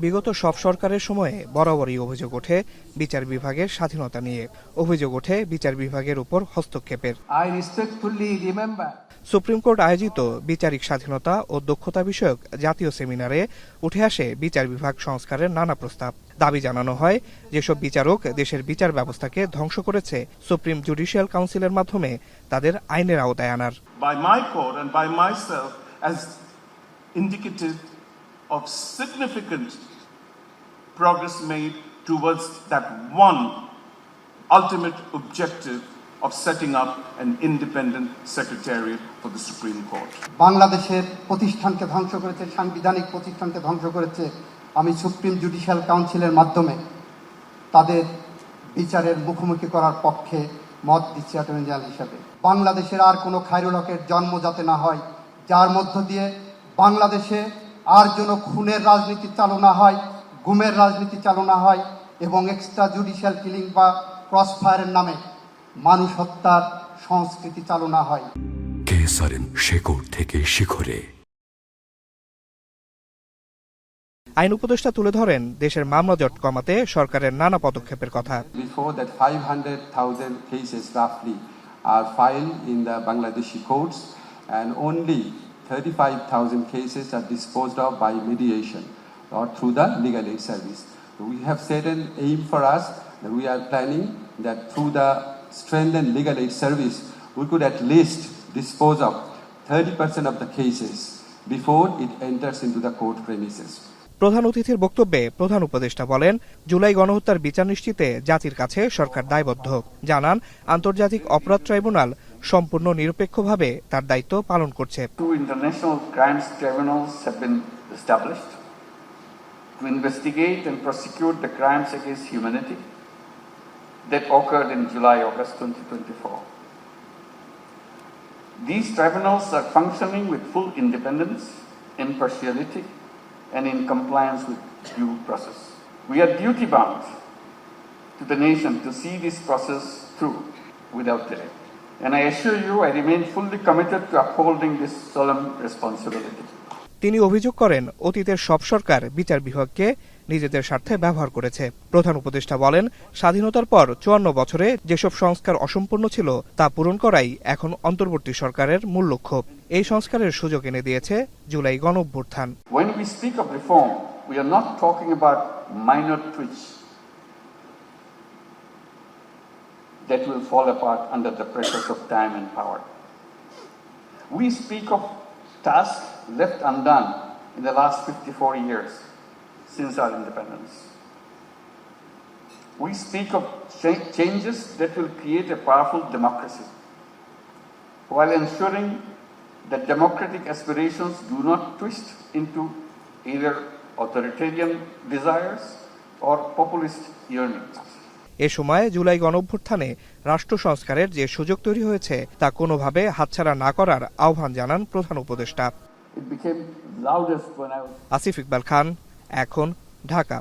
বিগত সব সরকারের সময়ে বরাবরই অভিযোগ ওঠে বিচার বিভাগের স্বাধীনতা নিয়ে। অভিযোগ ওঠে বিচার বিভাগের উপর হস্তক্ষেপের। সুপ্রিম কোর্ট আয়োজিত বিচারিক স্বাধীনতা ও দক্ষতা বিষয়ক জাতীয় সেমিনারে উঠে আসে বিচার বিভাগ সংস্কারের নানা প্রস্তাব। দাবি জানানো হয়, যেসব বিচারক দেশের বিচার ব্যবস্থাকে ধ্বংস করেছে, সুপ্রিম জুডিশিয়াল কাউন্সিলের মাধ্যমে তাদের আইনের আওতায় আনার। Indicative of significant progress made towards that one ultimate objective of setting up an independent secretariat for the Supreme Court. বাংলাদেশের প্রতিষ্ঠানকে ধ্বংস করেছে, সাংবিধানিক প্রতিষ্ঠানকে ধ্বংস করেছে। আমি সুপ্রিম জুডিশিয়াল কাউন্সিলের মাধ্যমে তাদের বিচারের মুখোমুখি করার পক্ষে মত দিচ্ছি অ্যাটর্নি জেনারেল হিসেবে। বাংলাদেশের আর কোনো খায়রুল হকের জন্ম যাতে না হয়, যার মধ্য দিয়ে বাংলাদেশে আর যেন খুনের রাজনীতি চালু না হয়, গুমের রাজনীতি চালু না হয় এবং এক্সট্রা জুডিশিয়াল কিলিং বা ক্রসফায়ারের নামে মানুষ হত্যার সংস্কৃতি চালু না হয়। শেকড় থেকে শিখরে। আইন উপদেষ্টা তুলে ধরেন দেশের মামলা জট কমাতে সরকারের নানা পদক্ষেপের কথা। Before that 500,000 cases roughly are filed in the Bangladeshi courts and only 35,000 cases are disposed of by mediation or through the legal aid service. We have set an aim for us that we are planning that through the strengthened legal aid service, we could at least dispose of 30% of the cases before it enters into the court premises. প্রধান অতিথির বক্তব্যে প্রধান উপদেষ্টা বলেন, জুলাই গণহত্যার বিচার নিশ্চিতে জাতির কাছে সরকার দায়বদ্ধ। জানান, আন্তর্জাতিক অপরাধ ট্রাইব্যুনাল সম্পূর্ণ নিরপেক্ষভাবে তার দায়িত্ব পালন করছে। Two international crimes tribunals have been established to investigate and prosecute the crimes against humanity that occurred in July-August 2024. These tribunals are functioning with full independence, impartiality, and in compliance with due process. We are duty-bound to the nation to see this process through without delay. And I assure you, I remain fully committed to upholding this solemn responsibility. তিনি অভিযোগ করেন, অতীতের সব সরকার বিচার বিভাগকে নিজেদের স্বার্থে ব্যবহার করেছে। প্রধান উপদেষ্টা বলেন, স্বাধীনতার পর 54 বছরে যেসব সংস্কার অসম্পূর্ণ ছিল তা পূরণ করাই এখন অন্তর্বর্তী সরকারের মূল লক্ষ্য। এই সংস্কারের সুযোগ এনে দিয়েছে জুলাই গণঅভ্যুত্থান। When we speak of reform, we are not talking about minor tweaks that will fall apart under the pressures of time and power. We speak of tasks left undone in the last 54 years since our independence. We speak of changes that will create a powerful democracy while ensuring that democratic aspirations do not twist into either authoritarian desires or populist yearnings. এ সময় জুলাই গণঅভ্যুত্থানে রাষ্ট্র সংস্কারের যে সুযোগ তৈরি হয়েছে তা কোনোভাবে হাতছাড়া না করার আহ্বান জানান প্রধান উপদেষ্টা। It became loudest when I was Asif Iqbal খান, এখন, ঢাকা।